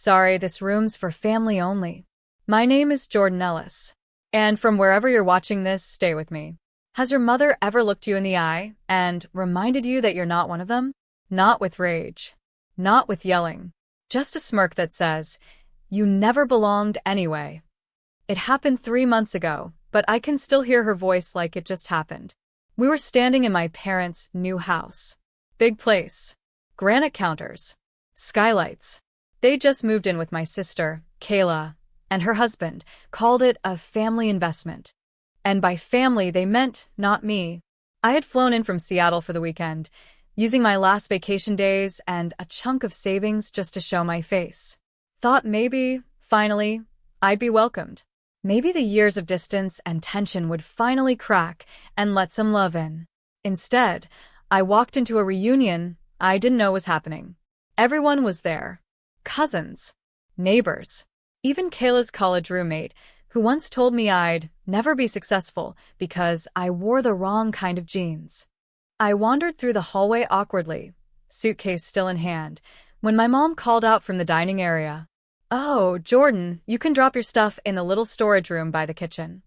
Sorry, this room's for family only. My name is Jordan Ellis. And from wherever you're watching this, stay with me. Has your mother ever looked you in the eye and reminded you that you're not one of them? Not with rage. Not with yelling. Just a smirk that says, you never belonged anyway. It happened 3 months ago, but I can still hear her voice like it just happened. We were standing in my parents' new house. Big place. Granite counters. Skylights. They just moved in with my sister, Kayla, and her husband, called it a family investment. And by family, they meant not me. I had flown in from Seattle for the weekend, using my last vacation days and a chunk of savings just to show my face. Thought maybe, finally, I'd be welcomed. Maybe the years of distance and tension would finally crack and let some love in. Instead, I walked into a reunion I didn't know was happening. Everyone was there. Cousins. Neighbors. Even Kayla's college roommate, who once told me I'd never be successful because I wore the wrong kind of jeans. I wandered through the hallway awkwardly, suitcase still in hand, when my mom called out from the dining area. "Oh, Jordan, you can drop your stuff in the little storage room by the kitchen."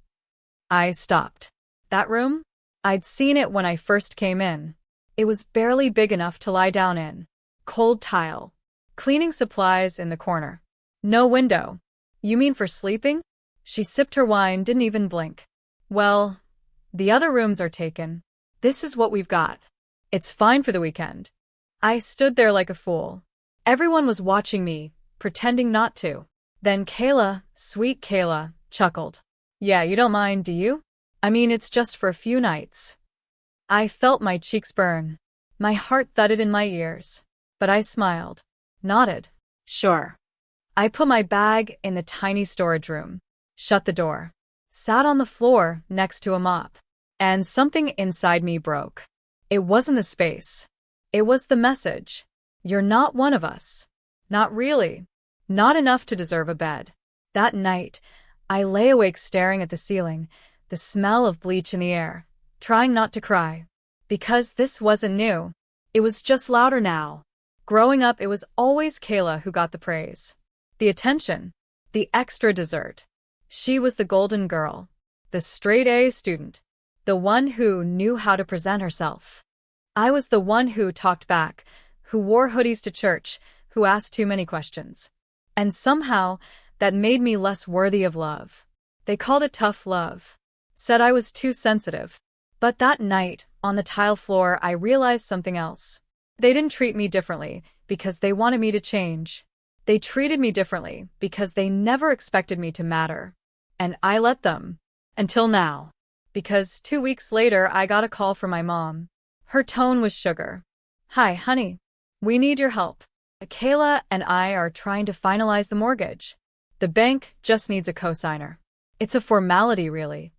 I stopped. That room? I'd seen it when I first came in. It was barely big enough to lie down in. Cold tile. Cleaning supplies in the corner. No window. You mean for sleeping? She sipped her wine, didn't even blink. Well, the other rooms are taken. This is what we've got. It's fine for the weekend. I stood there like a fool. Everyone was watching me, pretending not to. Then Kayla, sweet Kayla, chuckled. Yeah, you don't mind, do you? I mean, it's just for a few nights. I felt my cheeks burn. My heart thudded in my ears. But I smiled. Nodded. Sure. I put my bag in the tiny storage room, shut the door, sat on the floor next to a mop, and something inside me broke. It wasn't the space. It was the message. You're not one of us. Not really. Not enough to deserve a bed. That night, I lay awake staring at the ceiling, the smell of bleach in the air, trying not to cry. Because this wasn't new. It was just louder now. Growing up, it was always Kayla who got the praise. The attention. The extra dessert. She was the golden girl. The straight-A student. The one who knew how to present herself. I was the one who talked back, who wore hoodies to church, who asked too many questions. And somehow, that made me less worthy of love. They called it tough love. Said I was too sensitive. But that night, on the tile floor, I realized something else. They didn't treat me differently because they wanted me to change. They treated me differently because they never expected me to matter. And I let them. Until now. Because 2 weeks later, I got a call from my mom. Her tone was sugar. Hi, honey. We need your help. Kayla and I are trying to finalize the mortgage. The bank just needs a cosigner. It's a formality, really.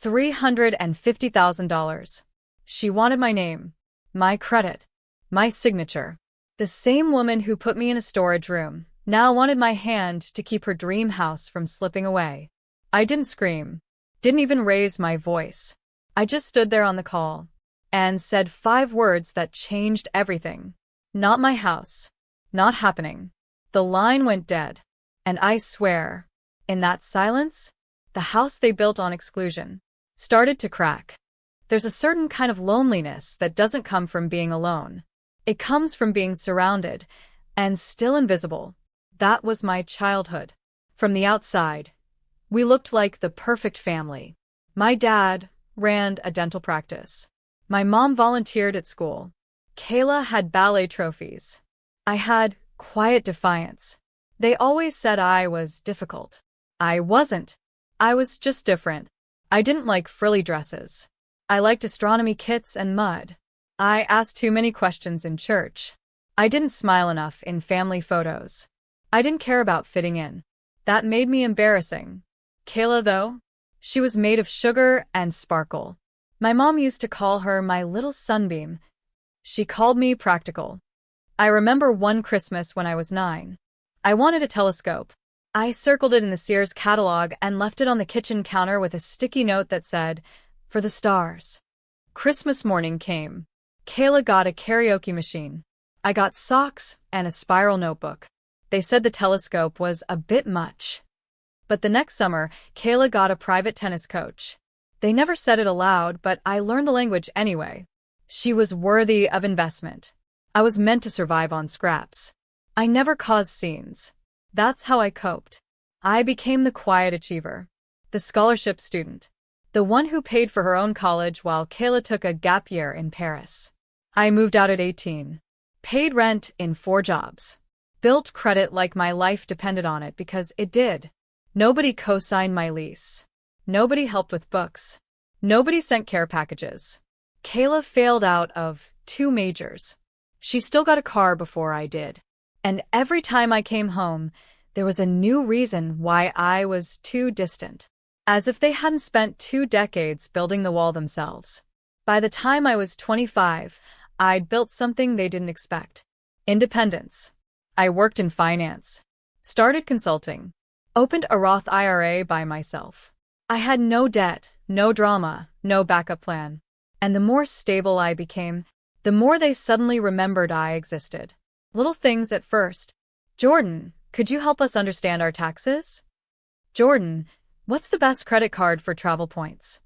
$350,000. She wanted my name, my credit, my signature. The same woman who put me in a storage room now wanted my hand to keep her dream house from slipping away. I didn't scream, didn't even raise my voice. I just stood there on the call and said 5 words that changed everything. Not my house. Not happening. The line went dead. And I swear, in that silence, the house they built on exclusion started to crack. There's a certain kind of loneliness that doesn't come from being alone. It comes from being surrounded and still invisible. That was my childhood. From the outside, we looked like the perfect family. My dad ran a dental practice. My mom volunteered at school. Kayla had ballet trophies. I had quiet defiance. They always said I was difficult. I wasn't. I was just different. I didn't like frilly dresses. I liked astronomy kits and mud. I asked too many questions in church. I didn't smile enough in family photos. I didn't care about fitting in. That made me embarrassing. Kayla, though, she was made of sugar and sparkle. My mom used to call her my little sunbeam. She called me practical. I remember one Christmas when I was 9. I wanted a telescope. I circled it in the Sears catalog and left it on the kitchen counter with a sticky note that said, "For the stars." Christmas morning came. Kayla got a karaoke machine. I got socks and a spiral notebook. They said the telescope was a bit much. But the next summer, Kayla got a private tennis coach. They never said it aloud, but I learned the language anyway. She was worthy of investment. I was meant to survive on scraps. I never caused scenes. That's how I coped. I became the quiet achiever, the scholarship student, the one who paid for her own college while Kayla took a gap year in Paris. I moved out at 18, paid rent in 4 jobs, built credit like my life depended on it because it did. Nobody co-signed my lease. Nobody helped with books. Nobody sent care packages. Kayla failed out of 2 majors. She still got a car before I did. And every time I came home, there was a new reason why I was too distant. As if they hadn't spent 2 decades building the wall themselves. By the time I was 25, I'd built something they didn't expect. Independence. I worked in finance, started consulting, opened a Roth IRA by myself. I had no debt, no drama, no backup plan. And the more stable I became, the more they suddenly remembered I existed. Little things at first. Jordan, could you help us understand our taxes? Jordan, what's the best credit card for travel points?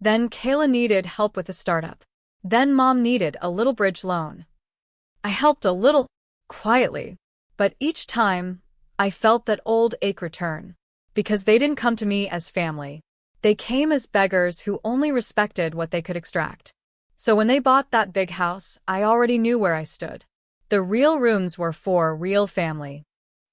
Then Kayla needed help with a startup. Then Mom needed a little bridge loan. I helped a little, quietly, but each time, I felt that old ache return. Because they didn't come to me as family. They came as beggars who only respected what they could extract. So when they bought that big house, I already knew where I stood. The real rooms were for real family.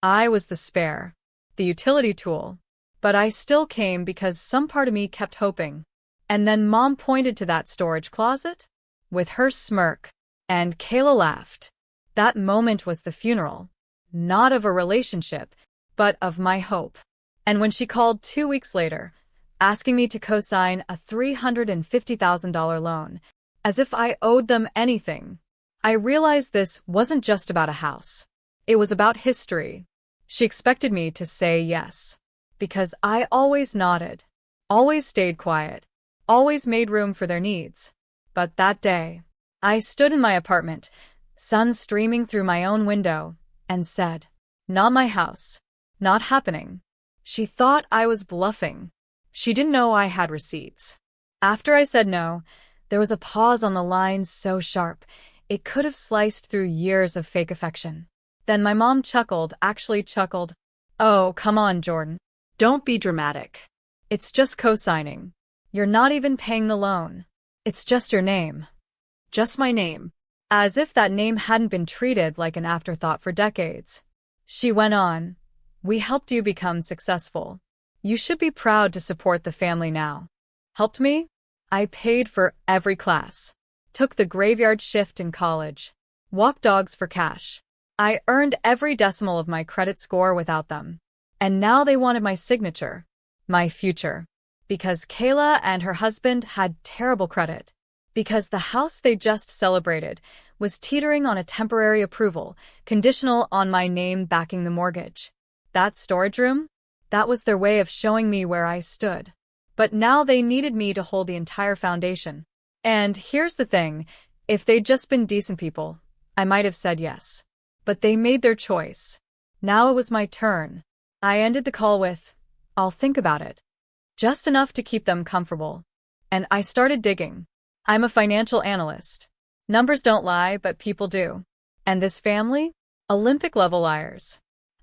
I was the spare, the utility tool. But I still came because some part of me kept hoping. And then Mom pointed to that storage closet with her smirk, and Kayla laughed. That moment was the funeral, not of a relationship, but of my hope. And when she called 2 weeks later, asking me to co-sign a $350,000 loan, as if I owed them anything, I realized this wasn't just about a house. It was about history. She expected me to say yes, because I always nodded, always stayed quiet, always made room for their needs. But that day, I stood in my apartment, sun streaming through my own window, and said, "Not my house. Not happening." She thought I was bluffing. She didn't know I had receipts. After I said no, there was a pause on the line so sharp, it could have sliced through years of fake affection. Then my mom actually chuckled. "Oh, come on, Jordan. Don't be dramatic. It's just co-signing. You're not even paying the loan. It's just your name. Just my name." As if that name hadn't been treated like an afterthought for decades. She went on, "We helped you become successful. You should be proud to support the family now." Helped me? I paid for every class. Took the graveyard shift in college. Walked dogs for cash. I earned every decimal of my credit score without them. And now they wanted my signature. My future. Because Kayla and her husband had terrible credit. Because the house they just celebrated was teetering on a temporary approval, conditional on my name backing the mortgage. That storage room? That was their way of showing me where I stood. But now they needed me to hold the entire foundation. And here's the thing, if they'd just been decent people, I might have said yes. But they made their choice. Now it was my turn. I ended the call with, "I'll think about it." Just enough to keep them comfortable. And I started digging. I'm a financial analyst. Numbers don't lie, but people do. And this family? Olympic-level liars.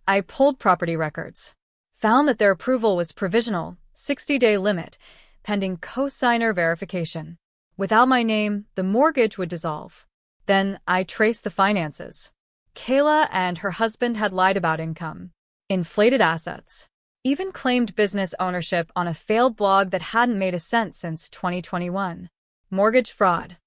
I pulled property records. Found that their approval was provisional, 60-day limit, pending co-signer verification. Without my name, the mortgage would dissolve. Then I traced the finances. Kayla and her husband had lied about income, inflated assets, even claimed business ownership on a failed blog that hadn't made a cent since 2021. Mortgage fraud.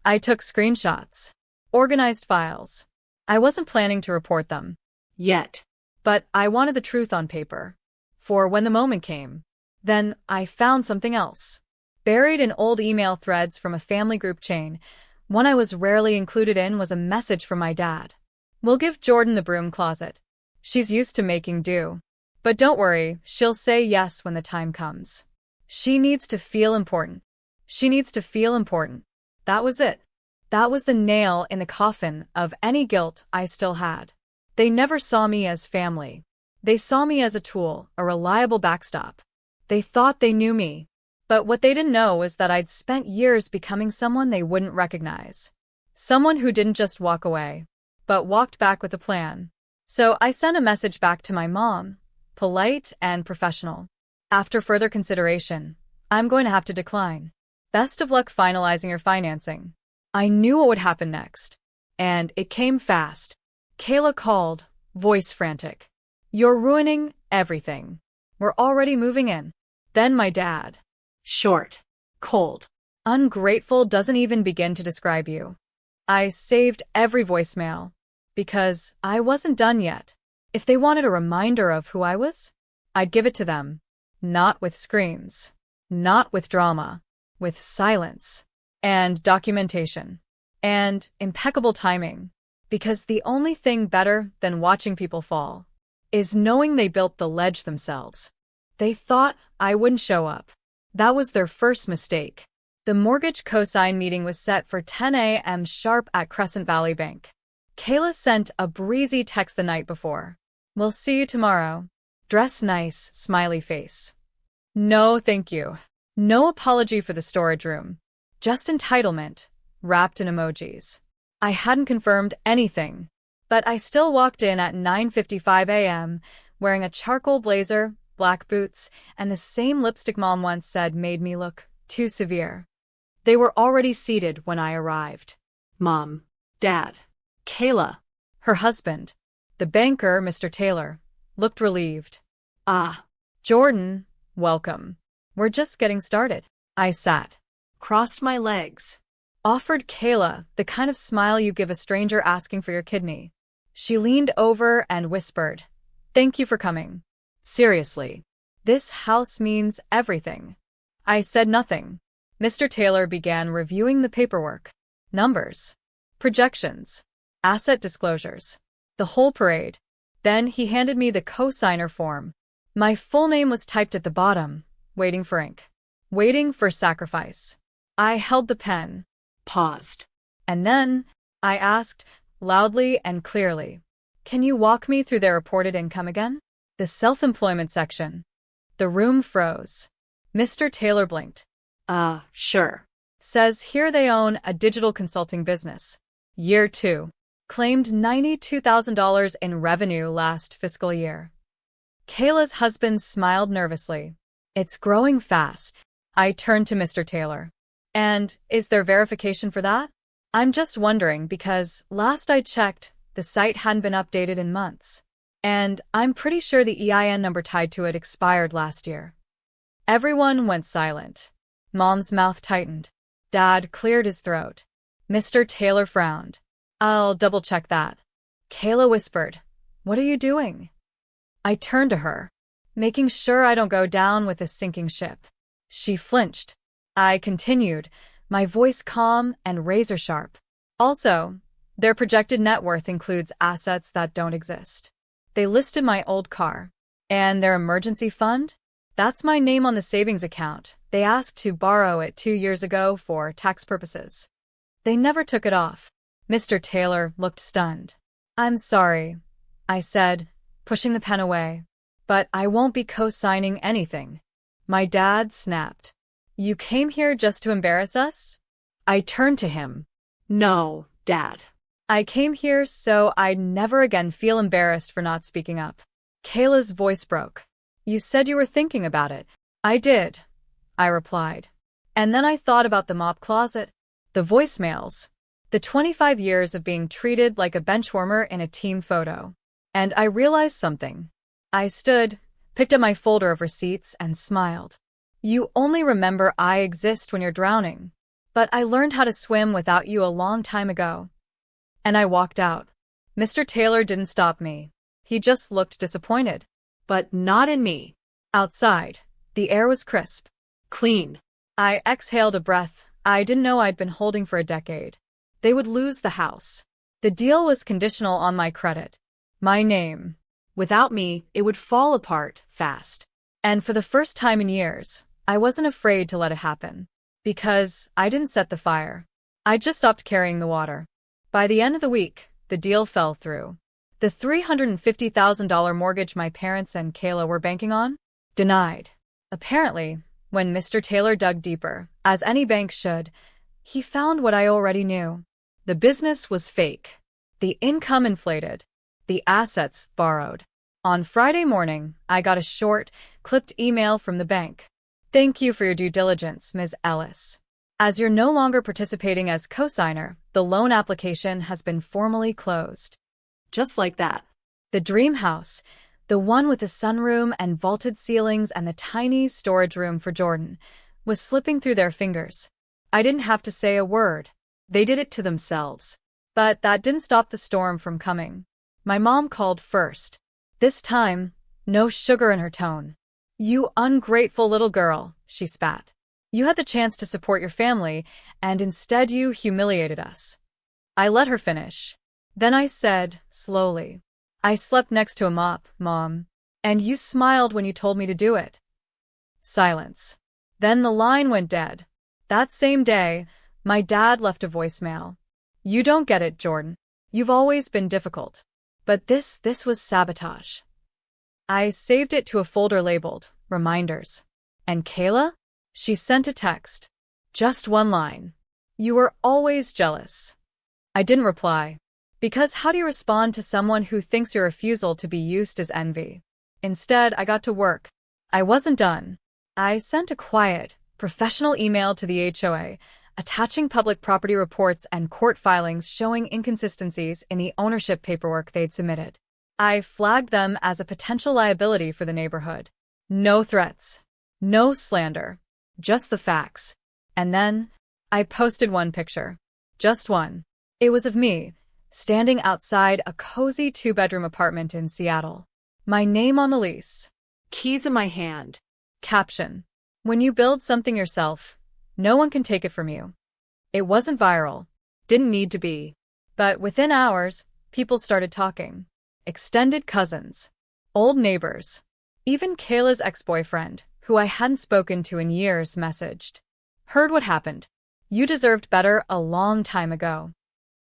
I took screenshots, organized files. I wasn't planning to report them. Yet. But I wanted the truth on paper. For when the moment came, then I found something else. Buried in old email threads from a family group chain, one I was rarely included in was a message from my dad. "We'll give Jordan the broom closet. She's used to making do. But don't worry, she'll say yes when the time comes. She needs to feel important. She needs to feel important." That was it. That was the nail in the coffin of any guilt I still had. They never saw me as family. They saw me as a tool, a reliable backstop. They thought they knew me. But what they didn't know was that I'd spent years becoming someone they wouldn't recognize. Someone who didn't just walk away, but walked back with a plan. So I sent a message back to my mom, polite and professional. After further consideration, I'm going to have to decline. Best of luck finalizing your financing. I knew what would happen next. And it came fast. Kayla called, voice frantic. You're ruining everything. We're already moving in. Then my dad. Short. Cold. Ungrateful doesn't even begin to describe you. I saved every voicemail. Because I wasn't done yet. If they wanted a reminder of who I was, I'd give it to them. Not with screams. Not with drama. With silence. And documentation. And impeccable timing. Because the only thing better than watching people fall is knowing they built the ledge themselves. They thought I wouldn't show up. That was their first mistake. The mortgage cosign meeting was set for 10 a.m. sharp at Crescent Valley Bank. Kayla sent a breezy text the night before. We'll see you tomorrow. Dress nice, smiley face. No, thank you. No apology for the storage room. Just entitlement, wrapped in emojis. I hadn't confirmed anything, but I still walked in at 9:55 a.m., wearing a charcoal blazer, black boots, and the same lipstick Mom once said made me look too severe. They were already seated when I arrived. Mom, Dad, Kayla, her husband, the banker, Mr. Taylor, looked relieved. Ah, Jordan, welcome. We're just getting started. I sat, crossed my legs, offered Kayla the kind of smile you give a stranger asking for your kidney. She leaned over and whispered, "Thank you for coming. Seriously, this house means everything." I said nothing. Mr. Taylor began reviewing the paperwork. Numbers, projections, asset disclosures, the whole parade. Then he handed me the cosigner form. My full name was typed at the bottom, waiting for ink, waiting for sacrifice. I held the pen, paused, and then I asked, loudly and clearly, "Can you walk me through their reported income again?" The self-employment section. The room froze. Mr. Taylor blinked. Sure. Says here they own a digital consulting business. Year 2. Claimed $92,000 in revenue last fiscal year. Kayla's husband smiled nervously. It's growing fast. I turned to Mr. Taylor. And is there verification for that? I'm just wondering because last I checked, the site hadn't been updated in months. And I'm pretty sure the EIN number tied to it expired last year. Everyone went silent. Mom's mouth tightened. Dad cleared his throat. Mr. Taylor frowned. I'll double-check that. Kayla whispered, "What are you doing?" I turned to her, making sure I don't go down with a sinking ship. She flinched. I continued, my voice calm and razor-sharp. Also, their projected net worth includes assets that don't exist. They listed my old car. And their emergency fund? That's my name on the savings account. They asked to borrow it 2 years ago for tax purposes. They never took it off. Mr. Taylor looked stunned. I'm sorry, I said, pushing the pen away. But I won't be co-signing anything. My dad snapped. You came here just to embarrass us? I turned to him. No, Dad. I came here so I'd never again feel embarrassed for not speaking up. Kayla's voice broke. You said you were thinking about it. I did, I replied. And then I thought about the mop closet, the voicemails, the 25 years of being treated like a benchwarmer in a team photo. And I realized something. I stood, picked up my folder of receipts, and smiled. You only remember I exist when you're drowning. But I learned how to swim without you a long time ago. And I walked out. Mr. Taylor didn't stop me. He just looked disappointed. But not in me. Outside, the air was crisp. Clean. I exhaled a breath I didn't know I'd been holding for a decade. They would lose the house. The deal was conditional on my credit. My name. Without me, it would fall apart fast. And for the first time in years, I wasn't afraid to let it happen. Because I didn't set the fire. I just stopped carrying the water. By the end of the week, the deal fell through. The $350,000 mortgage my parents and Kayla were banking on? Denied. Apparently, when Mr. Taylor dug deeper, as any bank should, he found what I already knew. The business was fake. The income inflated. The assets borrowed. On Friday morning, I got a short, clipped email from the bank. Thank you for your due diligence, Ms. Ellis. As you're no longer participating as cosigner, the loan application has been formally closed. Just like that. The dream house, the one with the sunroom and vaulted ceilings and the tiny storage room for Jordan, was slipping through their fingers. I didn't have to say a word. They did it to themselves. But that didn't stop the storm from coming. My mom called first. This time, no sugar in her tone. You ungrateful little girl, she spat. You had the chance to support your family, and instead you humiliated us. I let her finish. Then I said, slowly, I slept next to a mop, Mom, and you smiled when you told me to do it. Silence. Then the line went dead. That same day, my dad left a voicemail. You don't get it, Jordan. You've always been difficult. But this was sabotage. I saved it to a folder labeled, Reminders. And Kayla? She sent a text. Just one line. You were always jealous. I didn't reply. Because how do you respond to someone who thinks your refusal to be used as envy? Instead, I got to work. I wasn't done. I sent a quiet, professional email to the HOA, attaching public property reports and court filings showing inconsistencies in the ownership paperwork they'd submitted. I flagged them as a potential liability for the neighborhood. No threats. No slander. Just the facts. And then, I posted one picture. Just one. It was of me, standing outside a cozy 2-bedroom apartment in Seattle. My name on the lease. Keys in my hand. Caption. When you build something yourself, no one can take it from you. It wasn't viral. Didn't need to be. But within hours, people started talking. Extended cousins. Old neighbors. Even Kayla's ex-boyfriend, who I hadn't spoken to in years, messaged. Heard what happened. You deserved better a long time ago.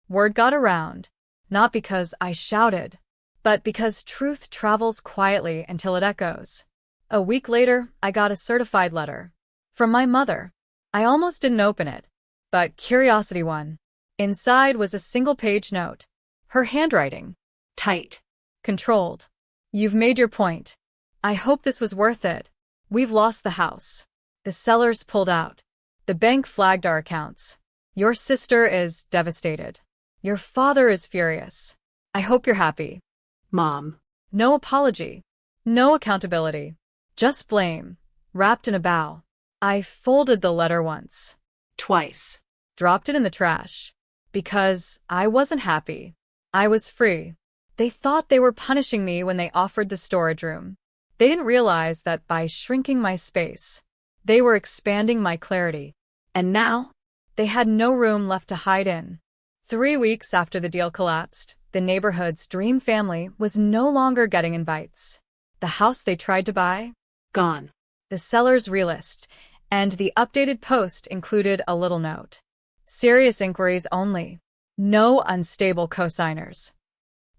Word got around. Not because I shouted, but because truth travels quietly until it echoes. A week later, I got a certified letter. From my mother. I almost didn't open it. But curiosity won. Inside was a single-page note. Her handwriting. Tight. Controlled. You've made your point. I hope this was worth it. We've lost the house. The sellers pulled out. The bank flagged our accounts. Your sister is devastated. Your father is furious. I hope you're happy. Mom. No apology. No accountability. Just blame. Wrapped in a bow. I folded the letter once. Twice. Dropped it in the trash. Because I wasn't happy. I was free. They thought they were punishing me when they offered the storage room. They didn't realize that by shrinking my space, they were expanding my clarity. And now? They had no room left to hide in. 3 weeks after the deal collapsed, the neighborhood's dream family was no longer getting invites. The house they tried to buy? Gone. The seller's relist, and the updated post included a little note. Serious inquiries only. No unstable cosigners.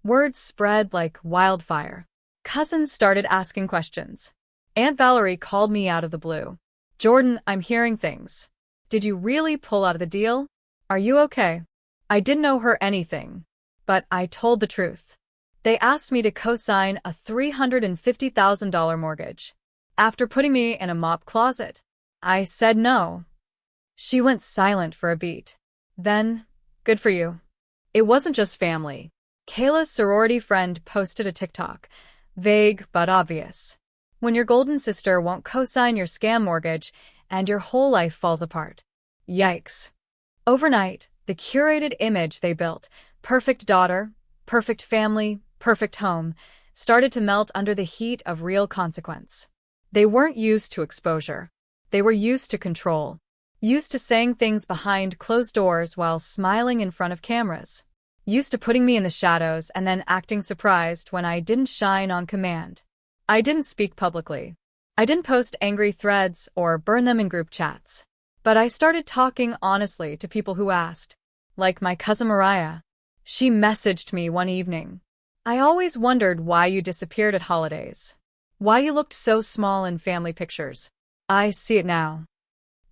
Word spread like wildfire. Cousins started asking questions. Aunt Valerie called me out of the blue. Jordan, I'm hearing things. Did you really pull out of the deal? Are you okay? I didn't owe her anything, but I told the truth. They asked me to co-sign a $350,000 mortgage. After putting me in a mop closet, I said no. She went silent for a beat. Then, good for you. It wasn't just family. Kayla's sorority friend posted a TikTok. Vague but obvious. When your golden sister won't co-sign your scam mortgage and your whole life falls apart. Yikes. Overnight, the curated image they built, perfect daughter, perfect family, perfect home, started to melt under the heat of real consequence. They weren't used to exposure. They were used to control. Used to saying things behind closed doors while smiling in front of cameras. Used to putting me in the shadows and then acting surprised when I didn't shine on command. I didn't speak publicly. I didn't post angry threads or burn them in group chats. But I started talking honestly to people who asked. Like my cousin Mariah. She messaged me one evening. I always wondered why you disappeared at holidays. Why you looked so small in family pictures. I see it now.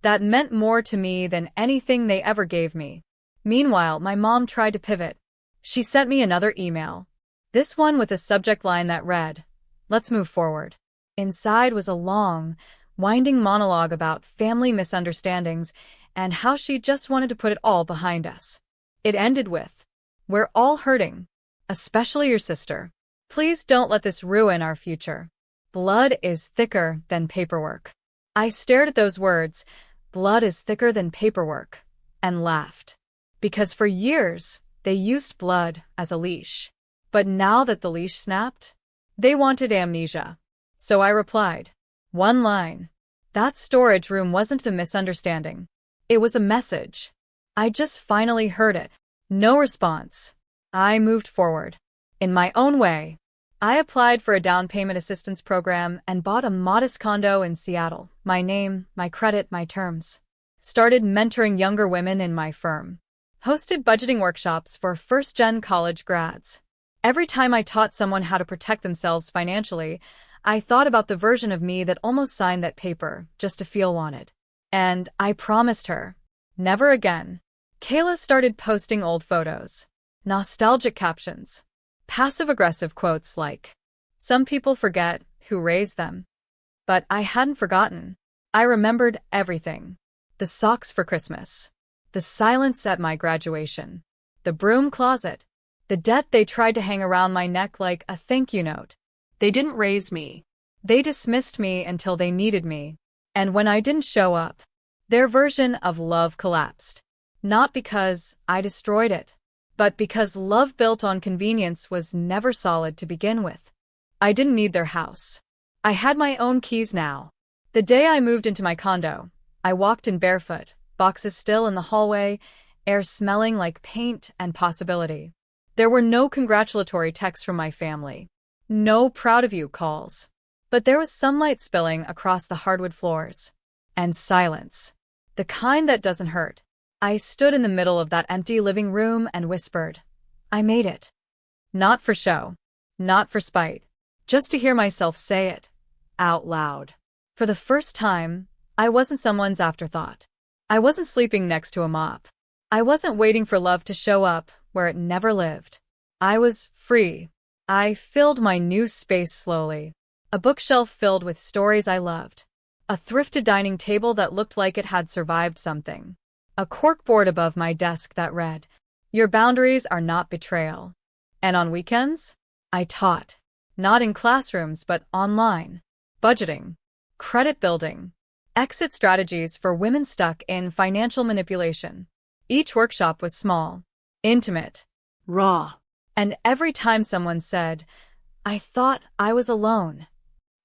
That meant more to me than anything they ever gave me. Meanwhile, my mom tried to pivot. She sent me another email. This one with a subject line that read, "Let's move forward." Inside was a long, winding monologue about family misunderstandings and how she just wanted to put it all behind us. It ended with, "We're all hurting, especially your sister. Please don't let this ruin our future. Blood is thicker than paperwork." I stared at those words, "Blood is thicker than paperwork," and laughed. Because for years, they used blood as a leash. But now that the leash snapped, they wanted amnesia. So I replied, one line. That storage room wasn't the misunderstanding. It was a message. I just finally heard it. No response. I moved forward. In my own way. I applied for a down payment assistance program and bought a modest condo in Seattle. My name, my credit, my terms. Started mentoring younger women in my firm. Hosted budgeting workshops for first-gen college grads. Every time I taught someone how to protect themselves financially, I thought about the version of me that almost signed that paper just to feel wanted. And I promised her, never again. Kayla started posting old photos, nostalgic captions, passive-aggressive quotes like, "Some people forget who raised them." But I hadn't forgotten. I remembered everything. The socks for Christmas, the silence at my graduation, the broom closet, the debt they tried to hang around my neck like a thank you note. They didn't raise me. They dismissed me until they needed me. And when I didn't show up, their version of love collapsed. Not because I destroyed it, but because love built on convenience was never solid to begin with. I didn't need their house. I had my own keys now. The day I moved into my condo, I walked in barefoot, boxes still in the hallway, air smelling like paint and possibility. There were no congratulatory texts from my family. No proud of you calls. But there was sunlight spilling across the hardwood floors. And silence. The kind that doesn't hurt. I stood in the middle of that empty living room and whispered, "I made it." Not for show. Not for spite. Just to hear myself say it. Out loud. For the first time, I wasn't someone's afterthought. I wasn't sleeping next to a mop. I wasn't waiting for love to show up where it never lived. I was free. I filled my new space slowly. A bookshelf filled with stories I loved. A thrifted dining table that looked like it had survived something. A corkboard above my desk that read, "Your boundaries are not betrayal." And on weekends, I taught. Not in classrooms, but online. Budgeting. Credit building. Exit strategies for women stuck in financial manipulation. Each workshop was small, intimate, Raw. and every time someone said, "I thought I was alone,"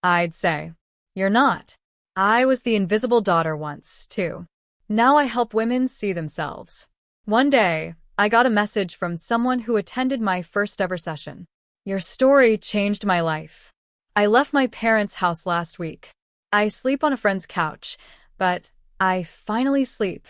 I'd say, "You're not. I was the invisible daughter once, too." Now I help women see themselves. One day, I got a message from someone who attended my first ever session. "Your story changed my life. I left my parents' house last week. I sleep on a friend's couch, but I finally sleep."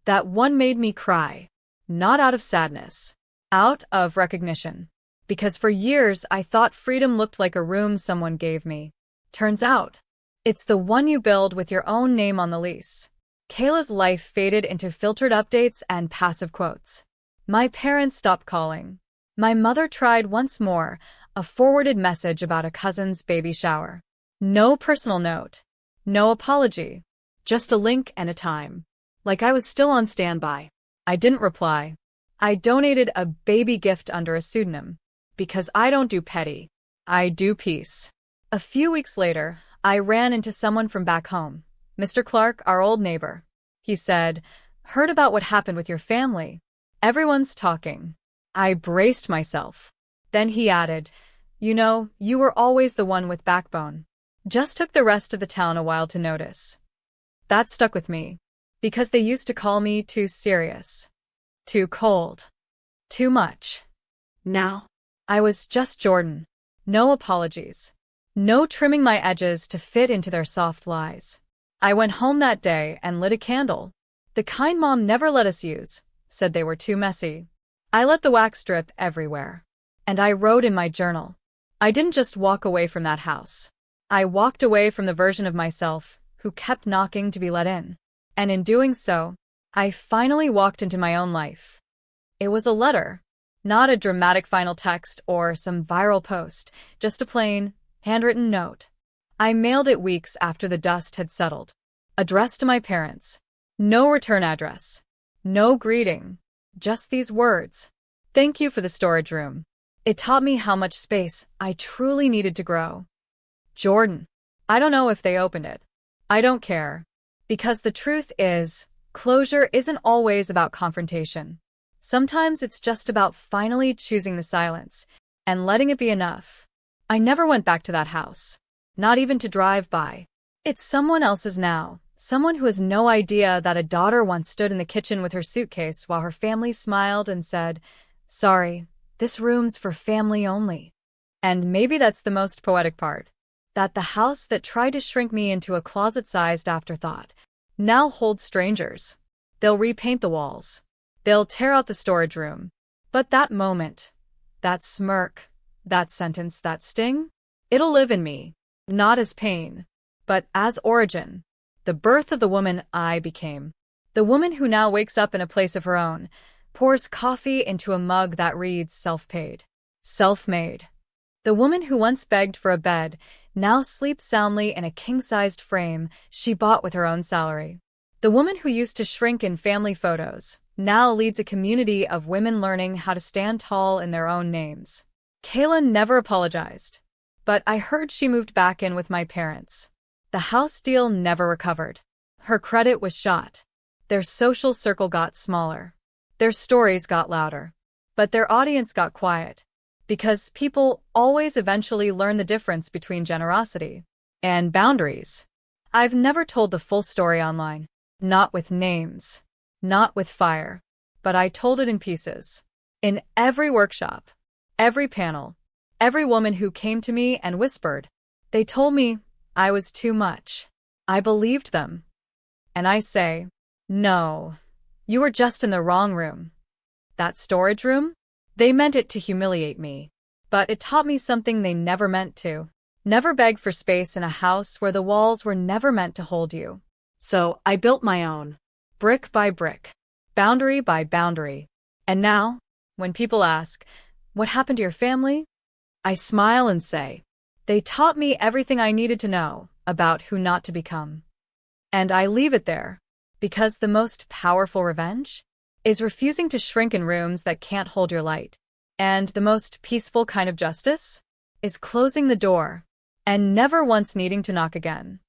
That one made me cry. Not out of sadness. Out of recognition. Because for years I thought freedom looked like a room someone gave me. Turns out, it's the one you build with your own name on the lease. Kayla's life faded into filtered updates and passive quotes. My parents stopped calling. My mother tried once more, a forwarded message about a cousin's baby shower. No personal note. No apology. Just a link and a time. Like I was still on standby. I didn't reply. I donated a baby gift under a pseudonym. Because I don't do petty. I do peace. A few weeks later, I ran into someone from back home. Mr. Clark, our old neighbor. He said, "Heard about what happened with your family. Everyone's talking." I braced myself. Then he added, "You know, you were always the one with backbone." Just took the rest of the town a while to notice. That stuck with me. Because they used to call me too serious. Too cold. Too much. Now, I was just Jordan. No apologies. No trimming my edges to fit into their soft lies. I went home that day and lit a candle. The kind Mom never let us use, said they were too messy. I let the wax drip everywhere. And I wrote in my journal, I didn't just walk away from that house. I walked away from the version of myself who kept knocking to be let in. And in doing so, I finally walked into my own life. It was a letter, not a dramatic final text or some viral post, just a plain, handwritten note. I mailed it weeks after the dust had settled. Addressed to my parents. No return address. No greeting. Just these words. Thank you for the storage room. It taught me how much space I truly needed to grow. Jordan. I don't know if they opened it. I don't care. Because the truth is, closure isn't always about confrontation. Sometimes it's just about finally choosing the silence and letting it be enough. I never went back to that house. Not even to drive by. It's someone else's now. Someone who has no idea that a daughter once stood in the kitchen with her suitcase while her family smiled and said, "Sorry, this room's for family only." And maybe that's the most poetic part. That the house that tried to shrink me into a closet-sized afterthought now holds strangers. They'll repaint the walls. They'll tear out the storage room. But that moment, that smirk, that sentence, that sting, it'll live in me. Not as pain, but as origin. The birth of the woman I became. The woman who now wakes up in a place of her own, pours coffee into a mug that reads self-paid. Self-made. The woman who once begged for a bed now sleeps soundly in a king-sized frame she bought with her own salary. The woman who used to shrink in family photos now leads a community of women learning how to stand tall in their own names. Kayla never apologized, but I heard she moved back in with my parents. The house deal never recovered. Her credit was shot. Their social circle got smaller. Their stories got louder. But their audience got quiet. Because people always eventually learn the difference between generosity and boundaries. I've never told the full story online. Not with names. Not with fire. But I told it in pieces. In every workshop. Every panel. Every woman who came to me and whispered. They told me I was too much. I believed them. And I say, no. You were just in the wrong room. That storage room? They meant it to humiliate me. But it taught me something they never meant to. Never beg for space in a house where the walls were never meant to hold you. So I built my own. Brick by brick. Boundary by boundary. And now, when people ask, what happened to your family? I smile and say, they taught me everything I needed to know about who not to become. And I leave it there, because the most powerful revenge is refusing to shrink in rooms that can't hold your light. And the most peaceful kind of justice is closing the door and never once needing to knock again.